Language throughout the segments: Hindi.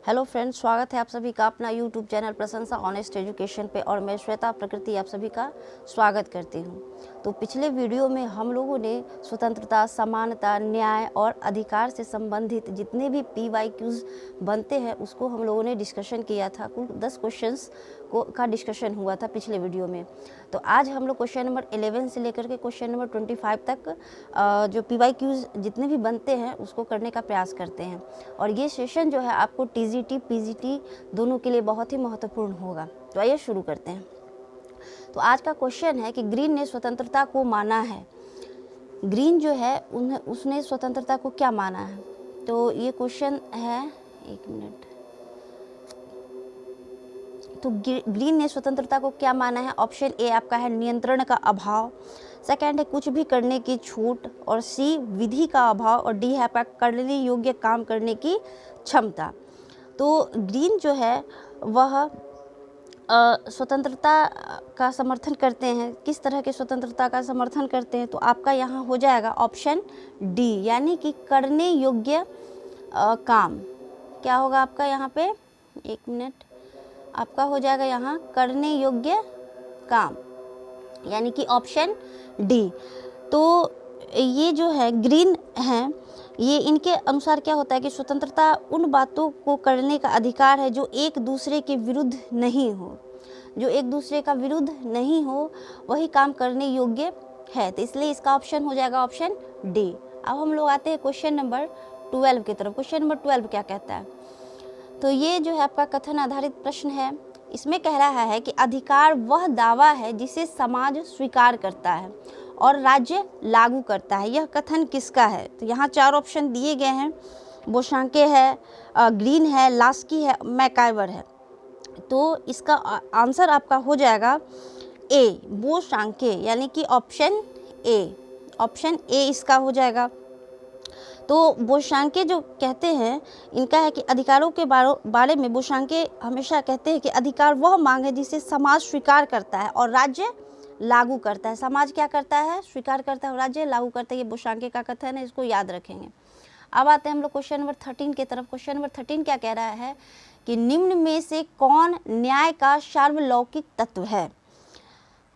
हेलो फ्रेंड्स, स्वागत है आप सभी का अपना यूट्यूब चैनल प्रशंसा ऑनेस्ट एजुकेशन पे। और मैं श्वेता प्रकृति आप सभी का स्वागत करती हूँ। तो पिछले वीडियो में हम लोगों ने स्वतंत्रता, समानता, न्याय और अधिकार से संबंधित जितने भी PYQs बनते हैं उसको हम लोगों ने डिस्कशन किया था। कुल 10 क्वेश्चंस का डिस्कशन हुआ था पिछले वीडियो में। तो आज हम लोग क्वेश्चन नंबर 11 से लेकर के क्वेश्चन नंबर 25 तक जो PYQs जितने भी बनते हैं उसको करने का प्रयास करते हैं। और ये सेशन जो है आपको TGT PGT दोनों के लिए बहुत ही महत्वपूर्ण होगा। तो आइए शुरू करते हैं। तो आज का क्वेश्चन है कि ग्रीन ने स्वतंत्रता को माना है। ग्रीन जो है उसने स्वतंत्रता को क्या माना है? तो ये क्वेश्चन है, एक मिनट। तो ग्रीन ने स्वतंत्रता को क्या माना है? ऑप्शन ए आपका है नियंत्रण का अभाव, सेकंड है कुछ भी करने की छूट, और सी विधि का अभाव, और डी है आपका करने योग्य काम करने की क्षमता। तो ग्रीन जो है वह स्वतंत्रता का समर्थन करते हैं। किस तरह के स्वतंत्रता का समर्थन करते हैं? तो आपका यहाँ हो जाएगा ऑप्शन डी, यानी कि करने योग्य काम। क्या होगा आपका यहाँ पे? एक मिनट, आपका हो जाएगा यहाँ करने योग्य काम, यानी कि ऑप्शन डी। तो ये जो है ग्रीन है, ये इनके अनुसार क्या होता है कि स्वतंत्रता उन बातों को करने का अधिकार है जो एक दूसरे के विरुद्ध नहीं हो। जो एक दूसरे का विरुद्ध नहीं हो वही काम करने योग्य है। तो इसलिए इसका ऑप्शन हो जाएगा ऑप्शन डी। अब हम लोग आते हैं क्वेश्चन नंबर 12 की तरफ। क्वेश्चन नंबर 12 क्या कहता है? तो ये जो है आपका कथन आधारित प्रश्न है। इसमें कह रहा है कि अधिकार वह दावा है जिसे समाज स्वीकार करता है और राज्य लागू करता है। यह कथन किसका है? तो यहाँ 4 ऑप्शन दिए गए हैं। बोशांके है, ग्रीन है, लास्की है, मैकाइवर है। तो इसका आंसर आपका हो जाएगा ए, बोशांके, यानी कि ऑप्शन ए। ऑप्शन ए इसका हो जाएगा। तो बोशांके जो कहते हैं, इनका है कि अधिकारों के बारे में बोशांके हमेशा कहते हैं कि अधिकार वह मांग है जिसे समाज स्वीकार करता है और राज्य लागू करता है। समाज क्या करता है? स्वीकार करता है और राज्य लागू करता है। ये बोशांके का कथन है, इसको याद रखेंगे। अब आते हैं हम लोग क्वेश्चन नंबर 13 की तरफ। क्वेश्चन नंबर 13 क्या कह रहा है कि निम्न में से कौन न्याय का सार्वलौकिक तत्व है?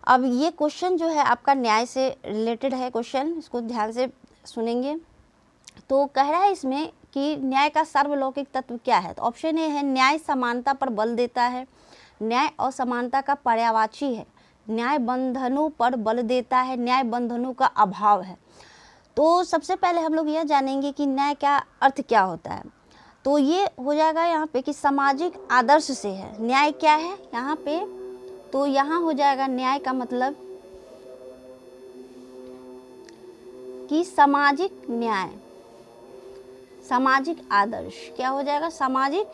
अब ये क्वेश्चन जो है आपका न्याय से रिलेटेड है क्वेश्चन, इसको ध्यान से सुनेंगे। तो कह रहा है इसमें कि न्याय का सार्वलौकिक तत्व क्या है? तो ऑप्शन ए है न्याय समानता पर बल देता है, न्याय असमानता का पर्यायवाची है, न्याय बंधनों पर बल देता है, न्याय बंधनों का अभाव है। तो सबसे पहले हम लोग यह जानेंगे कि न्याय का अर्थ क्या होता है। तो ये हो जाएगा यहाँ पे कि सामाजिक आदर्श से है। न्याय क्या है यहाँ पे? तो यहाँ हो जाएगा न्याय का मतलब कि सामाजिक न्याय, सामाजिक आदर्श। क्या हो जाएगा? सामाजिक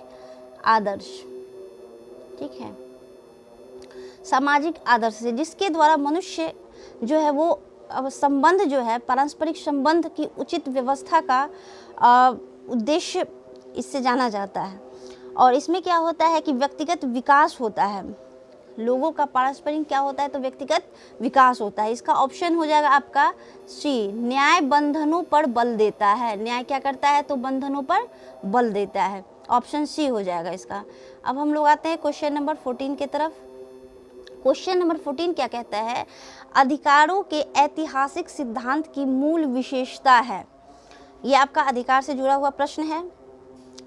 आदर्श। ठीक है, सामाजिक आदर्श से जिसके द्वारा मनुष्य जो है वो संबंध जो है पारस्परिक संबंध की उचित व्यवस्था का उद्देश्य इससे जाना जाता है। और इसमें क्या होता है कि व्यक्तिगत विकास होता है। लोगों का पारस्परिक क्या होता है? तो व्यक्तिगत विकास होता है। इसका ऑप्शन हो जाएगा आपका सी, न्याय बंधनों पर बल देता है। न्याय क्या करता है? तो बंधनों पर बल देता है। ऑप्शन सी हो जाएगा इसका। अब हम लोग आते हैं क्वेश्चन नंबर 14 की तरफ। क्वेश्चन नंबर 14 क्या कहता है? अधिकारों के ऐतिहासिक सिद्धांत की मूल विशेषता है। ये आपका अधिकार से जुड़ा हुआ प्रश्न है।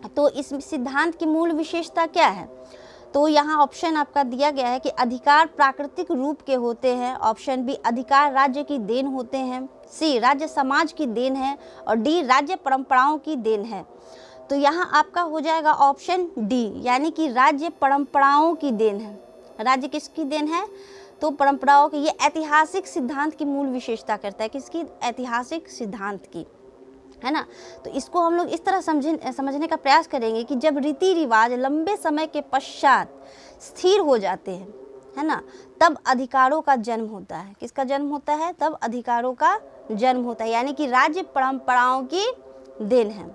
तो इस सिद्धांत की मूल विशेषता क्या है? तो यहाँ ऑप्शन आपका दिया गया है कि अधिकार प्राकृतिक रूप के होते हैं, ऑप्शन बी अधिकार राज्य की देन होते हैं, सी राज्य समाज की देन है, और डी राज्य परंपराओं की देन है। तो यहाँ आपका हो जाएगा ऑप्शन डी, यानी कि राज्य परंपराओं की देन है। राज्य किसकी देन है? तो परंपराओं की। ये ऐतिहासिक सिद्धांत की मूल विशेषता करता है। किसकी? ऐतिहासिक सिद्धांत की, है ना। तो इसको हम लोग इस तरह समझने का प्रयास करेंगे कि जब रीति रिवाज लंबे समय के पश्चात स्थिर हो जाते हैं, है ना, तब अधिकारों का जन्म होता है। किसका जन्म होता है? तब अधिकारों का जन्म होता है, यानी कि राज्य परंपराओं की देन है।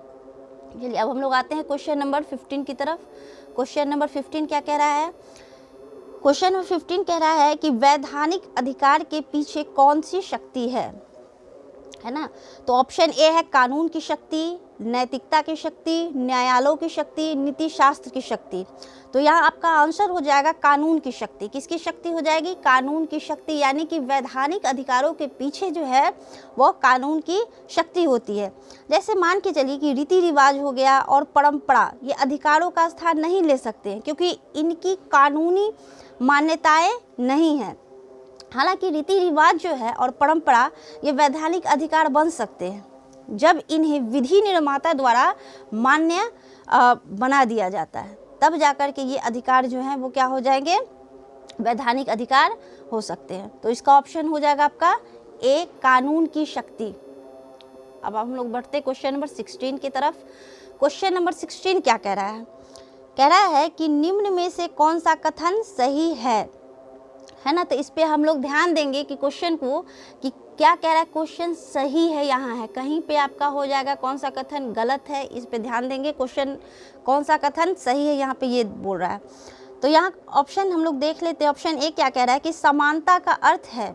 चलिए अब हम लोग आते हैं क्वेश्चन नंबर 15 की तरफ। क्वेश्चन नंबर 15 क्या कह रहा है? क्वेश्चन नंबर 15 कह रहा है कि वैधानिक अधिकार के पीछे कौन सी शक्ति है है ना। तो ऑप्शन ए है कानून की शक्ति, नैतिकता की शक्ति, न्यायालयों की शक्ति, नीति शास्त्र की शक्ति। तो यहाँ आपका आंसर हो जाएगा कानून की शक्ति। किसकी शक्ति हो जाएगी? कानून की शक्ति, यानी कि वैधानिक अधिकारों के पीछे जो है वो कानून की शक्ति होती है। जैसे मान के चलिए कि रीति रिवाज हो गया और परंपरा, ये अधिकारों का स्थान नहीं ले सकते हैं क्योंकि इनकी कानूनी मान्यताएं नहीं हैं। हालांकि रीति रिवाज जो है और परंपरा ये वैधानिक अधिकार बन सकते हैं जब इन्हें विधि निर्माता द्वारा मान्य बना दिया जाता है, तब जाकर के ये अधिकार जो हैं वो क्या हो जाएंगे? वैधानिक अधिकार हो सकते हैं। तो इसका ऑप्शन हो जाएगा आपका ए, कानून की शक्ति। अब हम लोग बढ़ते क्वेश्चन नंबर 16 की तरफ। क्वेश्चन नंबर 16 क्या कह रहा है? कह रहा है कि निम्न में से कौन सा कथन सही है ना। तो इस पे हम लोग ध्यान देंगे कि क्वेश्चन को कि क्या कह रहा है। क्वेश्चन सही है यहाँ है, कहीं पे आपका हो जाएगा कौन सा कथन गलत है, इस पे ध्यान देंगे। क्वेश्चन कौन सा कथन सही है यहाँ पे ये बोल रहा है। तो यहाँ ऑप्शन हम लोग देख लेते हैं। ऑप्शन ए क्या कह रहा है कि समानता का अर्थ है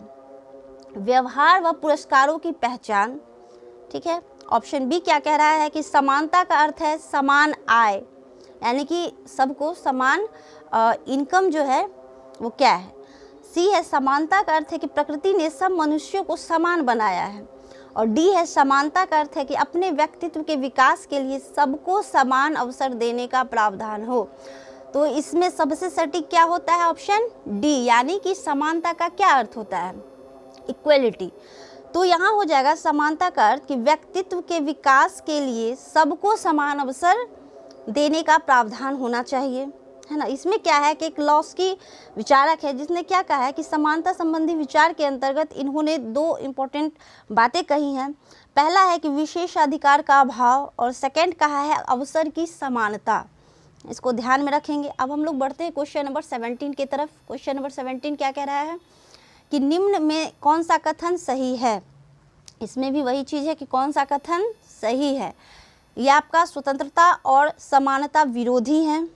व्यवहार व पुरस्कारों की पहचान। ठीक है। ऑप्शन बी क्या कह रहा है कि समानता का अर्थ है समान आय, यानी कि सबको समान इनकम जो है वो क्या है। सी है समानता का अर्थ है कि प्रकृति ने सब मनुष्यों को समान बनाया है। और डी है समानता का अर्थ है कि अपने व्यक्तित्व के विकास के लिए सबको समान अवसर देने का प्रावधान हो। तो इसमें सबसे सटीक क्या होता है? ऑप्शन डी, यानी कि समानता का क्या अर्थ होता है? इक्वलिटी। तो यहाँ हो जाएगा समानता का अर्थ कि व्यक्तित्व के विकास के लिए सबको समान अवसर देने का प्रावधान होना चाहिए, है ना। इसमें क्या है कि एक लॉस्की विचारक है जिसने क्या कहा है कि समानता संबंधी विचार के अंतर्गत इन्होंने दो इम्पोर्टेंट बातें कही हैं। पहला है कि विशेषाधिकार का अभाव और सेकंड कहा है अवसर की समानता। इसको ध्यान में रखेंगे। अब हम लोग बढ़ते हैं क्वेश्चन नंबर 17 की तरफ। क्वेश्चन नंबर 17 क्या कह रहा है कि निम्न में कौन सा कथन सही है। इसमें भी वही चीज़ है कि कौन सा कथन सही है। यह आपका स्वतंत्रता और समानता विरोधी है।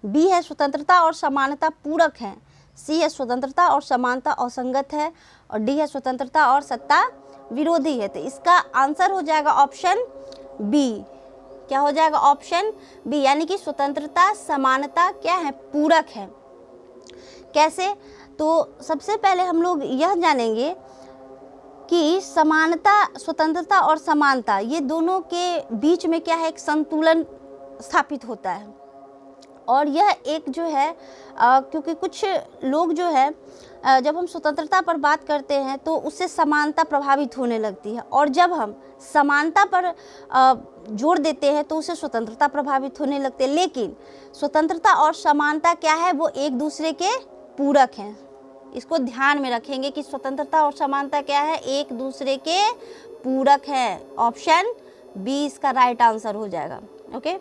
बी है स्वतंत्रता और समानता पूरक है। सी है स्वतंत्रता और समानता असंगत है। और डी है स्वतंत्रता और सत्ता विरोधी है। तो इसका आंसर हो जाएगा ऑप्शन बी। क्या हो जाएगा? ऑप्शन बी, यानी कि स्वतंत्रता समानता क्या है? पूरक है। कैसे? तो सबसे पहले हम लोग यह जानेंगे कि समानता, स्वतंत्रता और समानता ये दोनों के बीच में क्या है? एक संतुलन स्थापित होता है। और यह एक जो है क्योंकि कुछ लोग जो है जब हम स्वतंत्रता पर बात करते हैं तो उससे समानता प्रभावित होने लगती है, और जब हम समानता पर जोर देते हैं तो उससे स्वतंत्रता प्रभावित होने लगती है। लेकिन स्वतंत्रता और समानता क्या है? वो एक दूसरे के पूरक हैं। इसको ध्यान में रखेंगे कि स्वतंत्रता और समानता क्या है? एक दूसरे के पूरक है। ऑप्शन बी इसका राइट आंसर हो जाएगा। ओके।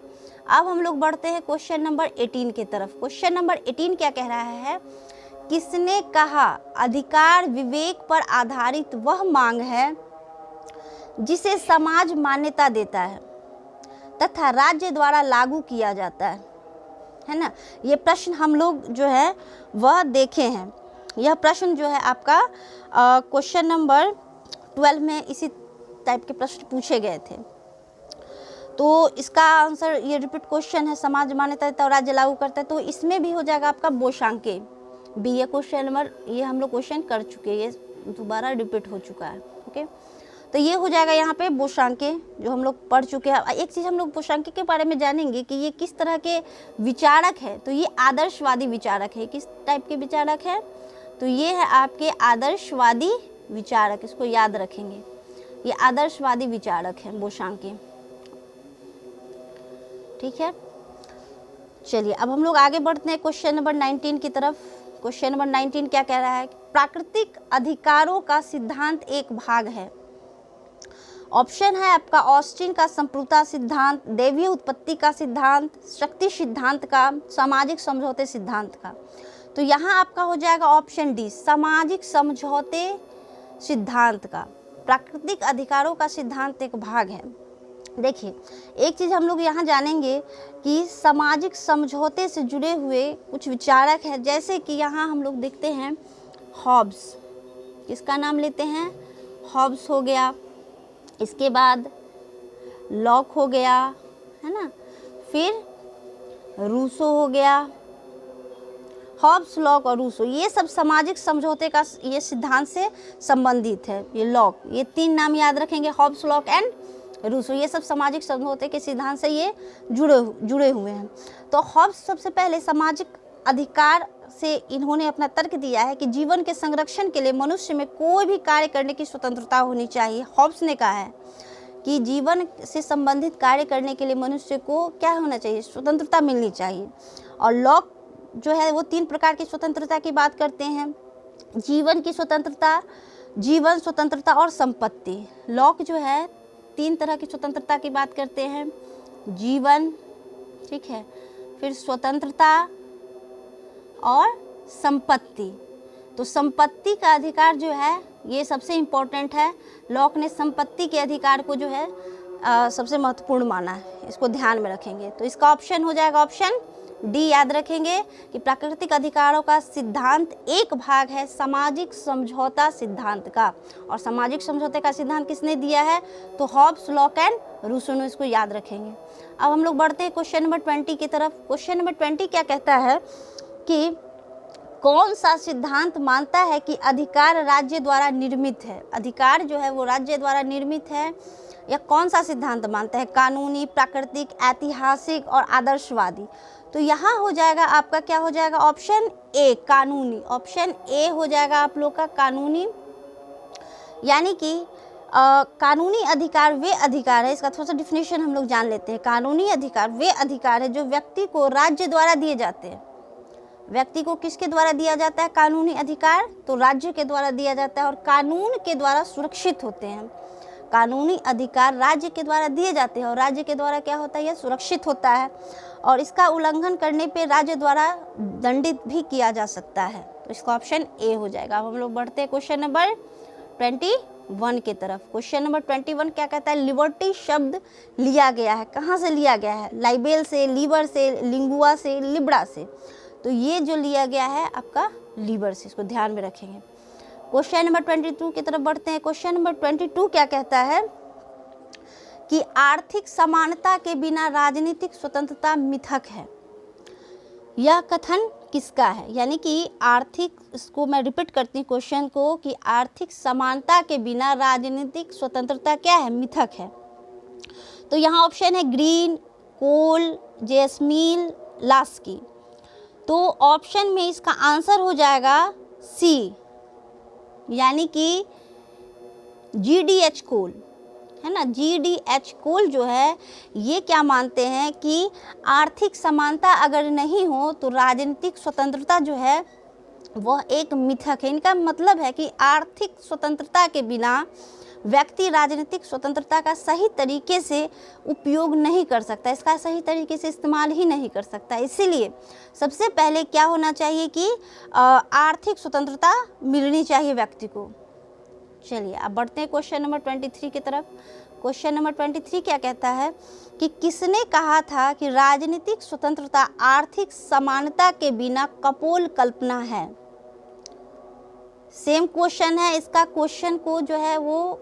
अब हम लोग बढ़ते हैं क्वेश्चन नंबर 18 की तरफ। क्वेश्चन नंबर 18 क्या कह रहा है? किसने कहा अधिकार विवेक पर आधारित वह मांग है जिसे समाज मान्यता देता है तथा राज्य द्वारा लागू किया जाता है ना। ये प्रश्न हम लोग जो है वह देखे हैं। यह प्रश्न जो है आपका क्वेश्चन नंबर 12 में इसी टाइप के प्रश्न पूछे गए थे। तो इसका आंसर ये रिपीट क्वेश्चन है, समाज मान्यता देता और राज्य लागू करता है। तो इसमें भी हो जाएगा आपका बोशांके बी। ये क्वेश्चन नंबर ये हम लोग क्वेश्चन कर चुके हैं, ये दोबारा रिपीट हो चुका है। ओके। तो ये हो जाएगा यहाँ पे बोशांके जो हम लोग पढ़ चुके हैं। एक चीज़ हम लोग बोशांके के बारे में जानेंगे कि ये किस तरह के विचारक है। तो ये आदर्शवादी विचारक है। किस टाइप के विचारक है? तो ये है आपके आदर्शवादी विचारक। इसको याद रखेंगे, ये आदर्शवादी विचारक है बोशांके। ठीक है। चलिए अब हम लोग आगे बढ़ते हैं क्वेश्चन नंबर 19 की तरफ। क्वेश्चन नंबर 19 क्या कह रहा है? प्राकृतिक अधिकारों का सिद्धांत एक भाग है। ऑप्शन है आपका ऑस्टिन का संप्रभुता सिद्धांत, दैवीय उत्पत्ति का सिद्धांत, शक्ति सिद्धांत का, सामाजिक समझौते सिद्धांत का। तो यहाँ आपका हो जाएगा ऑप्शन डी, सामाजिक समझौते सिद्धांत का। प्राकृतिक अधिकारों का सिद्धांत एक भाग है। देखिए एक चीज़ हम लोग यहाँ जानेंगे कि सामाजिक समझौते से जुड़े हुए कुछ विचारक हैं। जैसे कि यहाँ हम लोग देखते हैं हॉब्स। किसका नाम लेते हैं? हॉब्स हो गया, इसके बाद लॉक हो गया, है ना, फिर रूसो हो गया, हॉब्स, लॉक और रूसो, ये सब सामाजिक समझौते का ये सिद्धांत से संबंधित है। ये लॉक, ये 3 नाम याद रखेंगे, हॉब्स, लॉक एंड रूसो, ये सब सामाजिक समझौते के सिद्धांत से ये जुड़े हुए हैं। तो हॉब्स सबसे पहले सामाजिक अधिकार से इन्होंने अपना तर्क दिया है कि जीवन के संरक्षण के लिए मनुष्य में कोई भी कार्य करने की स्वतंत्रता होनी चाहिए। हॉब्स ने कहा है कि जीवन से संबंधित कार्य करने के लिए मनुष्य को क्या होना चाहिए, स्वतंत्रता मिलनी चाहिए। और लॉक जो है वो 3 प्रकार की स्वतंत्रता की बात करते हैं, जीवन की स्वतंत्रता, जीवन स्वतंत्रता और संपत्ति। लॉक जो है 3 तरह की स्वतंत्रता की बात करते हैं, जीवन, ठीक है, फिर स्वतंत्रता और संपत्ति। तो संपत्ति का अधिकार जो है ये सबसे इम्पोर्टेंट है। लॉक ने संपत्ति के अधिकार को जो है सबसे महत्वपूर्ण माना है, इसको ध्यान में रखेंगे। तो इसका ऑप्शन हो जाएगा ऑप्शन डी। याद रखेंगे कि प्राकृतिक अधिकारों का सिद्धांत एक भाग है सामाजिक समझौता सिद्धांत का, और सामाजिक समझौते का सिद्धांत किसने दिया है, तो हॉब्स, लॉक एंड रूसो ने इसको याद रखेंगे। अब हम लोग बढ़ते हैं क्वेश्चन नंबर 20 की तरफ। क्वेश्चन नंबर 20 क्या कहता है कि कौन सा सिद्धांत मानता है कि अधिकार राज्य द्वारा निर्मित है। अधिकार जो है वो राज्य द्वारा निर्मित है, या कौन सा सिद्धांत मानता है, कानूनी, प्राकृतिक, ऐतिहासिक और आदर्शवादी। तो यहाँ हो जाएगा आपका, क्या हो जाएगा, ऑप्शन ए, कानूनी। ऑप्शन ए हो जाएगा आप लोग का कानूनी, यानी कि कानूनी अधिकार वे अधिकार है, इसका थोड़ा सा डिफिनेशन हम लोग जान लेते हैं। कानूनी अधिकार वे अधिकार है जो व्यक्ति को राज्य द्वारा दिए जाते हैं। व्यक्ति को किसके द्वारा दिया जाता है कानूनी अधिकार, तो राज्य के द्वारा दिया जाता है, और कानून के द्वारा सुरक्षित होते हैं। कानूनी अधिकार राज्य के द्वारा दिए जाते हैं और राज्य के द्वारा क्या होता है, यह सुरक्षित होता है, और इसका उल्लंघन करने पे राज्य द्वारा दंडित भी किया जा सकता है। तो इसका ऑप्शन ए हो जाएगा। अब हम लोग बढ़ते हैं क्वेश्चन नंबर 21 की तरफ। क्वेश्चन नंबर 21 क्या कहता है, लिबर्टी शब्द लिया गया है, कहाँ से लिया गया है, लाइबेल से, लीबर से, लिंगुआ से, लिब्रा से। तो ये जो लिया गया है आपका लीबर से, इसको ध्यान में रखेंगे। क्वेश्चन नंबर 22 की तरफ बढ़ते हैं। क्वेश्चन नंबर 22 क्या कहता है कि आर्थिक समानता के बिना राजनीतिक स्वतंत्रता मिथक है। यह कथन किसका है, यानी कि आर्थिक, इसको मैं रिपीट करती हूँ क्वेश्चन को, कि आर्थिक समानता के बिना राजनीतिक स्वतंत्रता क्या है, मिथक है। तो यहाँ ऑप्शन है ग्रीन, कोल, जेसमीन, लास्की। तो ऑप्शन में इसका आंसर हो जाएगा सी, यानी कि GDH कोल, है ना। GDH कोल जो है ये क्या मानते हैं कि आर्थिक समानता अगर नहीं हो तो राजनीतिक स्वतंत्रता जो है वह एक मिथक है। इनका मतलब है कि आर्थिक स्वतंत्रता के बिना व्यक्ति राजनीतिक स्वतंत्रता का सही तरीके से उपयोग नहीं कर सकता, इसका सही तरीके से इस्तेमाल ही नहीं कर सकता। इसीलिए सबसे पहले क्या होना चाहिए कि आर्थिक स्वतंत्रता मिलनी चाहिए व्यक्ति को। चलिए अब बढ़ते हैं क्वेश्चन नंबर 23 की तरफ। क्वेश्चन नंबर 23 क्या कहता है कि किसने कहा था कि राजनीतिक स्वतंत्रता आर्थिक समानता के बिना कपोल कल्पना है। सेम क्वेश्चन है, इसका क्वेश्चन को जो है वो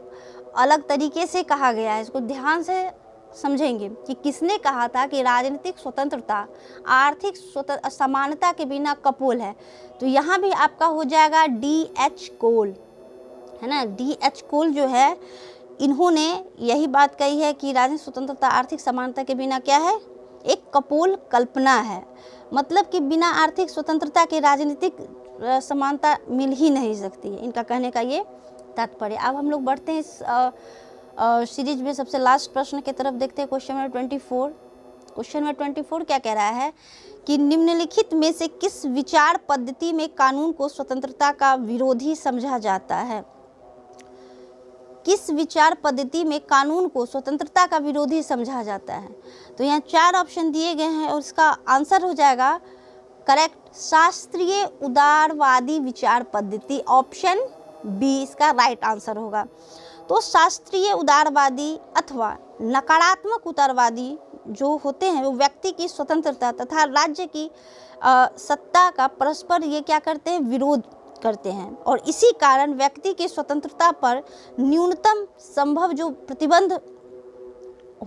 अलग तरीके से कहा गया है, इसको ध्यान से समझेंगे कि किसने कहा था कि राजनीतिक स्वतंत्रता आर्थिक समानता के बिना कपोल है। तो यहाँ भी आपका हो जाएगा DH कोल, है ना। DH कोल जो है इन्होंने यही बात कही है कि राजनीतिक स्वतंत्रता आर्थिक समानता के बिना क्या है, एक कपोल कल्पना है। मतलब कि बिना आर्थिक स्वतंत्रता के राजनीतिक समानता मिल ही नहीं सकती है, इनका कहने का ये तात्पर्य। अब हम लोग बढ़ते हैं इस सीरीज में सबसे लास्ट प्रश्न की तरफ, देखते हैं क्वेश्चन नंबर 24। क्वेश्चन नंबर 24 क्या कह रहा है कि निम्नलिखित में से किस विचार पद्धति में कानून को स्वतंत्रता का विरोधी समझा जाता है। किस विचार पद्धति में कानून को स्वतंत्रता का विरोधी समझा जाता है। तो यहाँ 4 ऑप्शन दिए गए हैं और इसका आंसर हो जाएगा करेक्ट, शास्त्रीय उदारवादी विचार पद्धति, ऑप्शन बी इसका राइट आंसर होगा। तो शास्त्रीय उदारवादी अथवा नकारात्मक उदारवादी जो होते हैं वो व्यक्ति की स्वतंत्रता तथा राज्य की सत्ता का परस्पर ये क्या करते हैं, विरोध करते हैं और इसी कारण व्यक्ति की स्वतंत्रता पर न्यूनतम संभव जो प्रतिबंध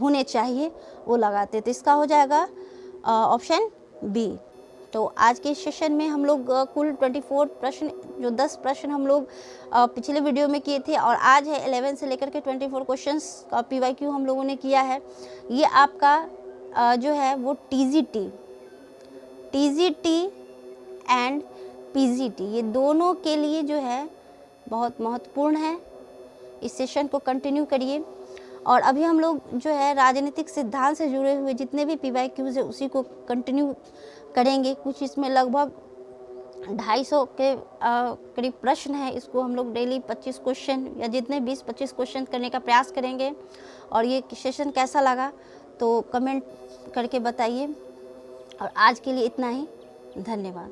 होने चाहिए वो लगाते हैं। तो इसका हो जाएगा ऑप्शन बी। तो आज के सेशन में हम लोग कुल 24 प्रश्न, जो 10 प्रश्न हम लोग पिछले वीडियो में किए थे और आज है 11 से लेकर के 24 क्वेश्चंस का PYQ हम लोगों ने किया है। ये आपका जो है वो TGT एंड PGT ये दोनों के लिए जो है बहुत महत्वपूर्ण है। इस सेशन को कंटिन्यू करिए। और अभी हम लोग जो है राजनीतिक सिद्धांत से जुड़े हुए जितने भी PYQs है उसी को कंटिन्यू करेंगे। कुछ इसमें लगभग 250 के करीब प्रश्न है। इसको हम लोग डेली 25 क्वेश्चन या जितने 20-25 क्वेश्चन करने का प्रयास करेंगे। और ये सेशन कैसा लगा तो कमेंट करके बताइए। और आज के लिए इतना ही, धन्यवाद।